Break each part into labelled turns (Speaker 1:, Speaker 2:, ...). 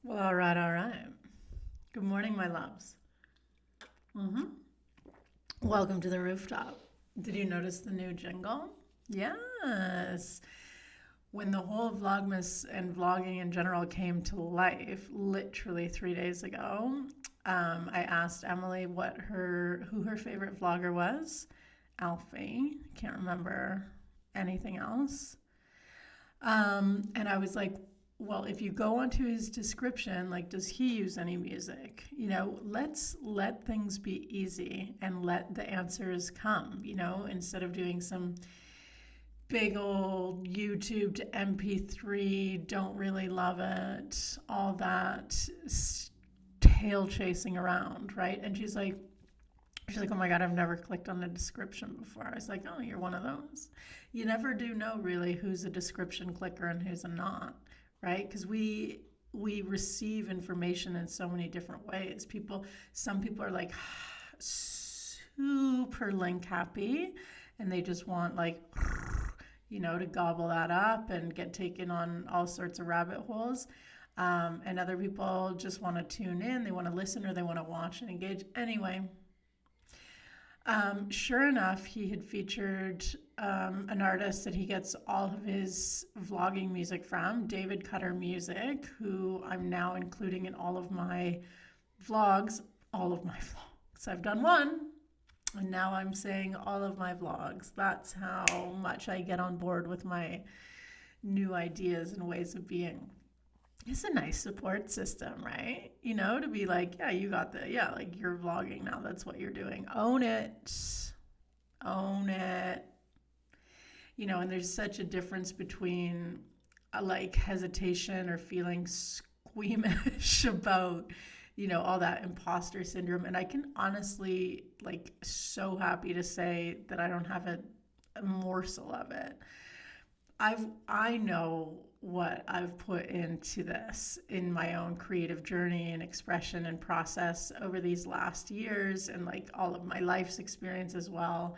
Speaker 1: Well, all right, all right. Good morning, my loves. hmm Welcome to the rooftop. Did you notice the new jingle? Yes. When the whole Vlogmas and vlogging in general came to life, literally 3 days ago, I asked Emily who her favorite vlogger was. Alfie. Can't remember anything else. And I was like, well, if you go onto his description, like, does he use any music? Let's let things be easy and let the answers come, instead of doing some big old YouTube to MP3, don't really love it, all that tail chasing around, right? And she's like, oh my God, I've never clicked on a description before. I was like, oh, you're one of those. You never do know really who's a description clicker and who's a not, right? Because we receive information in so many different ways. Some people are like super link happy and they just want like, to gobble that up and get taken on all sorts of rabbit holes. And other people just want to tune in, they want to listen, or they want to watch and engage. Anyway, sure enough, he had featured an artist that he gets all of his vlogging music from, David Cutter Music, who I'm now including in all of my vlogs. All of my vlogs. I've done one, and now I'm saying all of my vlogs. That's how much I get on board with my new ideas and ways of being. It's a nice support system, right? To be like, yeah, like you're vlogging now. That's what you're doing. Own it. Own it. And there's such a difference between like hesitation or feeling squeamish about, all that imposter syndrome. And I can honestly, like, so happy to say that I don't have a morsel of it. I know what I've put into this in my own creative journey and expression and process over these last years, and like all of my life's experience as well.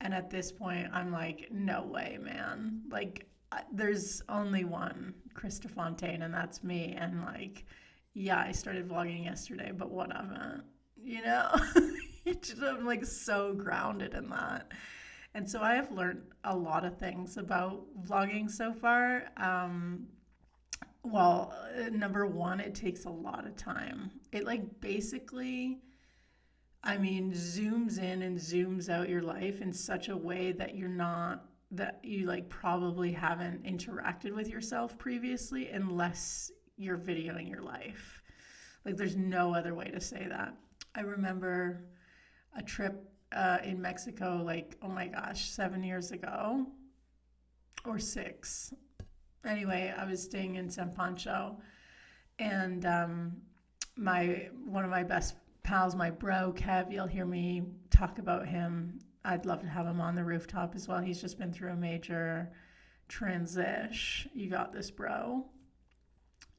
Speaker 1: And at this point, I'm like, no way, man. Like, there's only one Krista Fontaine, and that's me. And like, yeah, I started vlogging yesterday, but what of it? I'm like so grounded in that. And so I have learned a lot of things about vlogging so far. Number one, it takes a lot of time. It like basically, zooms in and zooms out your life in such a way that you like probably haven't interacted with yourself previously unless you're videoing your life. Like there's no other way to say that. I remember a trip in Mexico, like, oh my gosh, 7 years ago or six. Anyway, I was staying in San Pancho, and my one of my best pals, my bro Kev, you'll hear me talk about him. I'd love to have him on the rooftop as well. He's just been through a major transition. You got this, bro.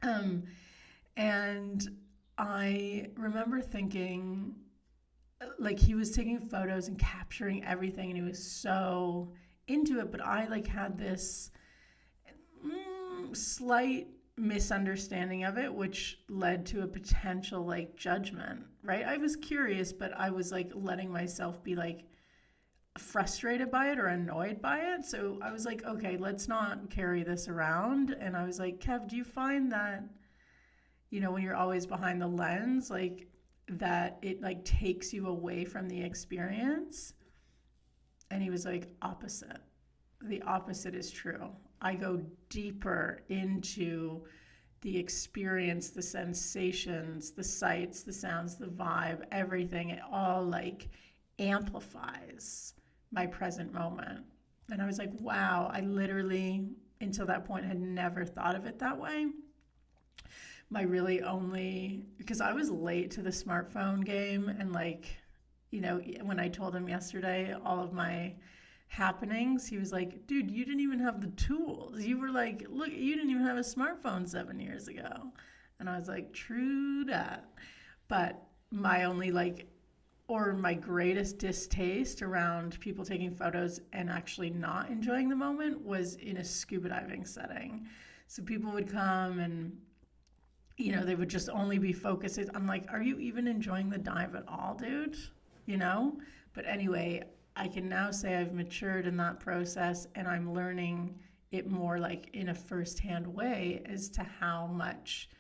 Speaker 1: And I remember thinking, like, he was taking photos and capturing everything, and he was so into it, but I like had this slight misunderstanding of it, which led to a potential like judgment, right? I was curious, but I was like letting myself be like frustrated by it or annoyed by it. So I was like, okay, let's not carry this around. And I was like, Kev, do you find that, when you're always behind the lens, like that it like takes you away from the experience? And he was like, opposite. The opposite is true. I go deeper into the experience, the sensations, the sights, the sounds, the vibe, everything. It all like amplifies my present moment. And I was like, wow, I literally, until that point, had never thought of it that way. Because I was late to the smartphone game, and like, when I told him yesterday all of my happenings, he was like, dude, you didn't even have the tools. You were like, look, you didn't even have a smartphone 7 years ago. And I was like, true that. But my greatest distaste around people taking photos and actually not enjoying the moment was in a scuba diving setting. So people would come and they would just only be focused. I'm like, are you even enjoying the dive at all, dude? You know? But anyway, I can now say I've matured in that process and I'm learning it more like in a firsthand way as to how much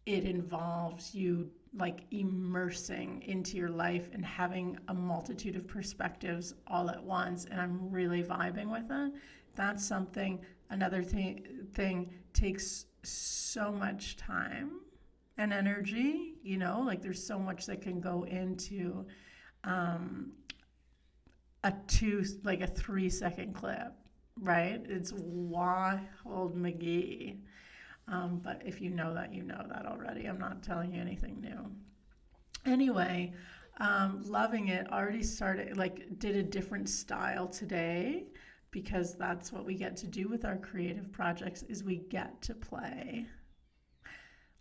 Speaker 1: it involves you like immersing into your life and having a multitude of perspectives all at once. And I'm really vibing with it. That's something, another thing takes so much time and energy, like there's so much that can go into um, like a 3 second clip, right? It's Wild McGee. But if you know that, you know that already. I'm not telling you anything new. Anyway, loving it. Already started, like, did a different style today because that's what we get to do with our creative projects is we get to play.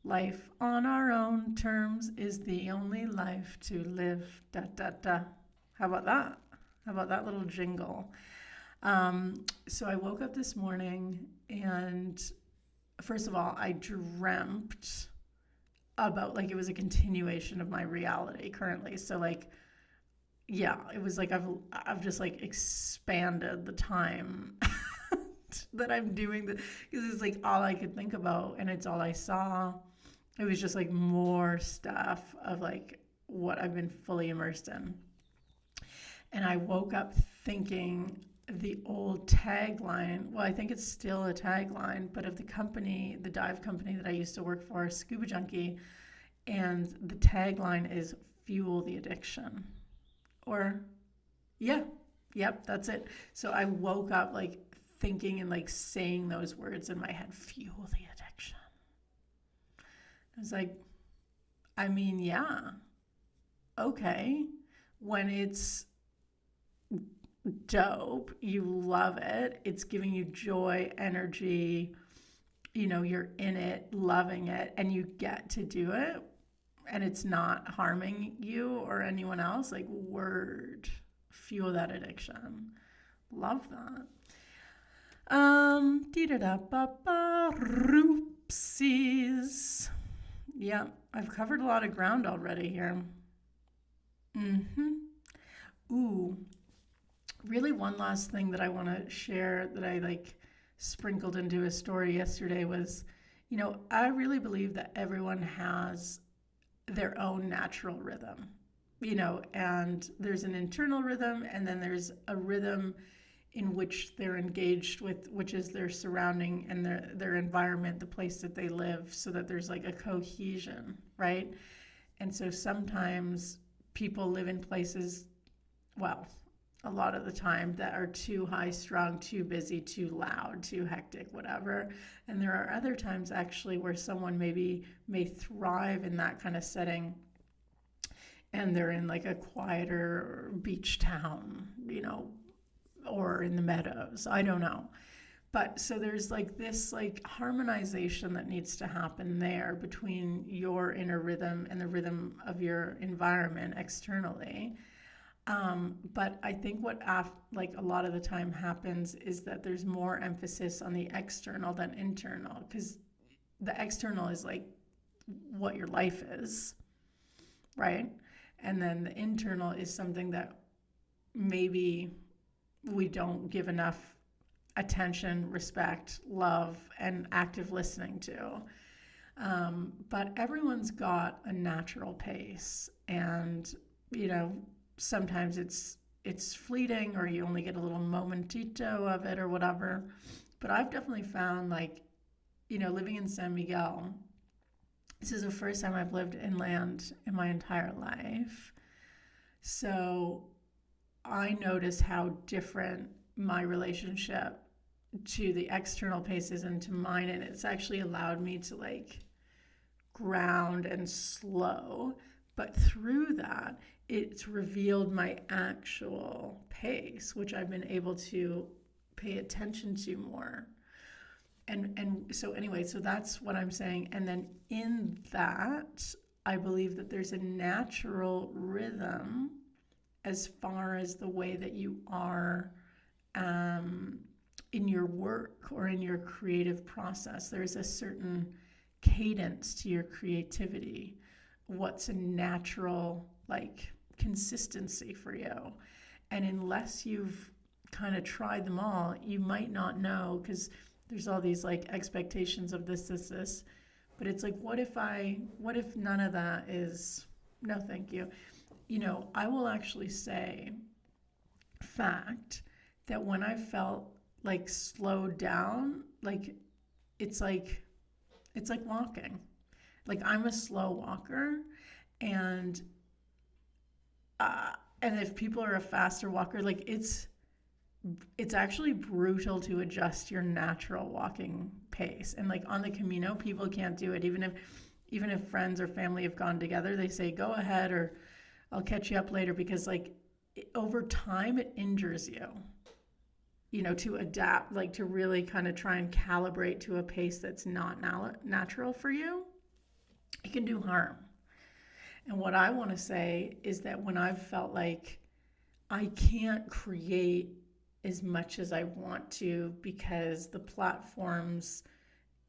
Speaker 1: Life on our own terms is the only life to live. Da da da. How about that? How about that little jingle? So I woke up this morning and first of all, I dreamt about like it was a continuation of my reality currently. So like, yeah, it was like I've just like expanded the time that I'm doing because it's like all I could think about and it's all I saw. It was just like more stuff of like what I've been fully immersed in. And I woke up thinking the old tagline, well, I think it's still a tagline, but of the company, the dive company that I used to work for, Scuba Junkie, and the tagline is fuel the addiction. Or, yeah, yep, that's it. So I woke up like thinking and like saying those words in my head, fuel the addiction. I was like, I mean, yeah, okay. When it's dope, you love it, it's giving you joy, energy, you're in it, loving it, and you get to do it, and it's not harming you or anyone else, like word, fuel that addiction. Love that. Oopsies. Yeah, I've covered a lot of ground already here. Ooh, really one last thing that I want to share that I like sprinkled into a story yesterday was, I really believe that everyone has their own natural rhythm, and there's an internal rhythm and then there's a rhythm in which they're engaged with, which is their surrounding and their environment, the place that they live, so that there's like a cohesion, right? And so sometimes people live in places, well, a lot of the time, that are too high strung, too busy, too loud, too hectic, whatever. And there are other times actually where someone may thrive in that kind of setting and they're in like a quieter beach town, or in the meadows. I don't know. But so there's like this like harmonization that needs to happen there between your inner rhythm and the rhythm of your environment externally. But I think what like a lot of the time happens is that there's more emphasis on the external than internal, because the external is like what your life is, right? And then the internal is something that maybe we don't give enough attention, respect, love, and active listening to. But everyone's got a natural pace, and sometimes it's fleeting, or you only get a little momentito of it or whatever. But I've definitely found, like, living in San Miguel, this is the first time I've lived inland in my entire life. So I notice how different my relationship to the external pace is and to mine, and it's actually allowed me to like ground and slow. But through that, it's revealed my actual pace, which I've been able to pay attention to more. And so anyway, so that's what I'm saying. And then in that, I believe that there's a natural rhythm as far as the way that you are in your work or in your creative process. There's a certain cadence to your creativity, what's a natural like consistency for you. And unless you've kind of tried them all, you might not know, because there's all these like expectations of this, but it's like, what if none of that is, no thank you. I will actually say fact that when I felt like slowed down, like it's like walking. Like I'm a slow walker, and and if people are a faster walker, like it's actually brutal to adjust your natural walking pace. And like on the Camino, people can't do it. Even if friends or family have gone together, they say go ahead, or I'll catch you up later, because like over time it injures you. To adapt, like to really kind of try and calibrate to a pace that's not natural for you, it can do harm. And what I want to say is that when I've felt like I can't create as much as I want to because the platforms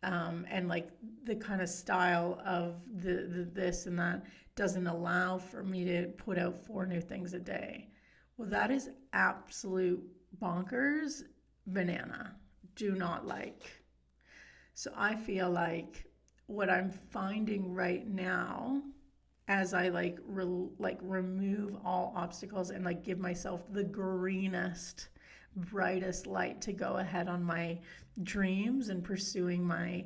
Speaker 1: and like the kind of style of the this and that doesn't allow for me to put out 4 new things a day. Well, that is absolute bonkers banana. Do not like. So I feel like what I'm finding right now, as I remove all obstacles and like give myself the greenest, brightest light to go ahead on my dreams and pursuing my,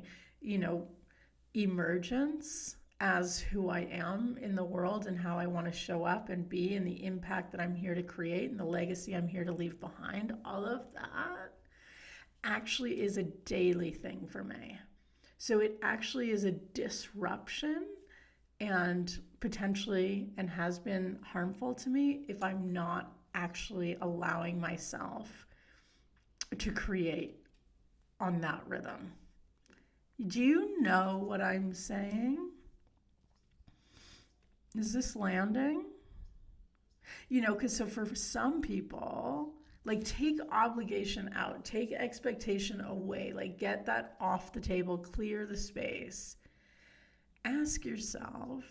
Speaker 1: emergence as who I am in the world and how I want to show up and be, and the impact that I'm here to create and the legacy I'm here to leave behind, all of that actually is a daily thing for me. So it actually is a disruption, and potentially, and has been harmful to me if I'm not actually allowing myself to create on that rhythm. Do you know what I'm saying? Is this landing? Because so for some people, like take obligation out, take expectation away, like get that off the table, clear the space. Ask yourself,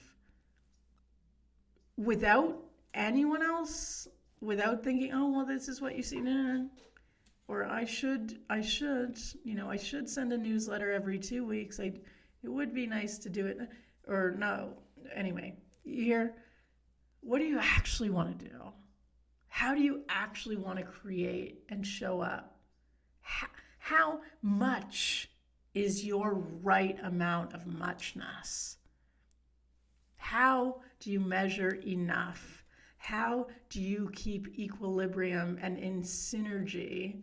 Speaker 1: without anyone else, without thinking, oh, well, this is what you see, no. Or I should send a newsletter every 2 weeks. It would be nice to do it. Or no, anyway, what do you actually want to do? How do you actually want to create and show up? How much is your right amount of muchness? How do you measure enough? How do you keep equilibrium and in synergy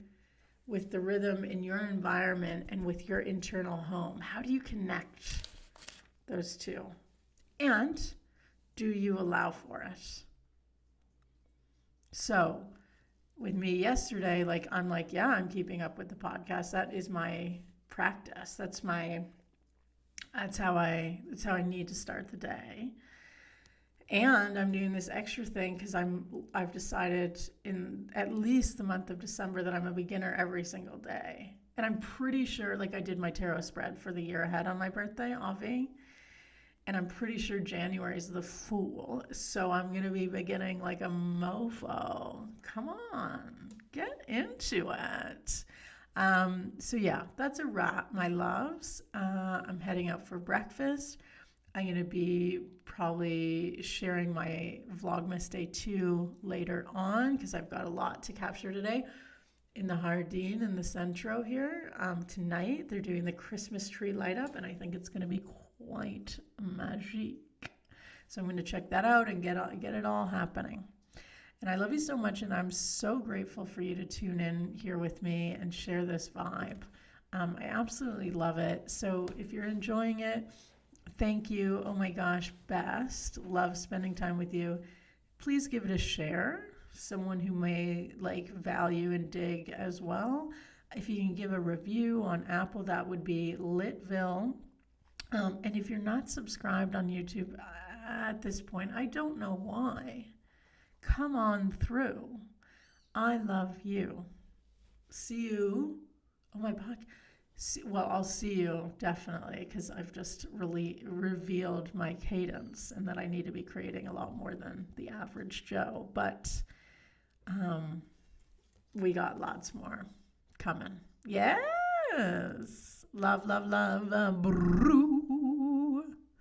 Speaker 1: with the rhythm in your environment and with your internal home? How do you connect those two? And do you allow for it? So with me yesterday, I'm keeping up with the podcast. That is my practice. That's how I need to start the day. And I'm doing this extra thing because I've decided in at least the month of December that I'm a beginner every single day. And I'm pretty sure, I did my tarot spread for the year ahead on my birthday, Avi. And I'm pretty sure January is the Fool. So I'm going to be beginning like a mofo. Come on, get into it. So yeah, that's a wrap, my loves. I'm heading out for breakfast. I'm going to be probably sharing my Vlogmas Day 2 later on because I've got a lot to capture today. In the Jardin in the Centro here, tonight they're doing the Christmas tree light up, and I think it's going to be quite magique. So I'm going to check that out and get it all happening. And I love you so much, and I'm so grateful for you to tune in here with me and share this vibe. I absolutely love it. So if you're enjoying it, thank you. Oh my gosh, best. Love spending time with you. Please give it a share. Someone who may value and dig as well. If you can give a review on Apple, that would be Litville. And if you're not subscribed on YouTube at this point, I don't know why. Come on through. I love you. See you. Oh my God. Well, I'll see you definitely because I've just really revealed my cadence and that I need to be creating a lot more than the average Joe. But um, we got lots more coming. Yes. Love, love, love. Brew.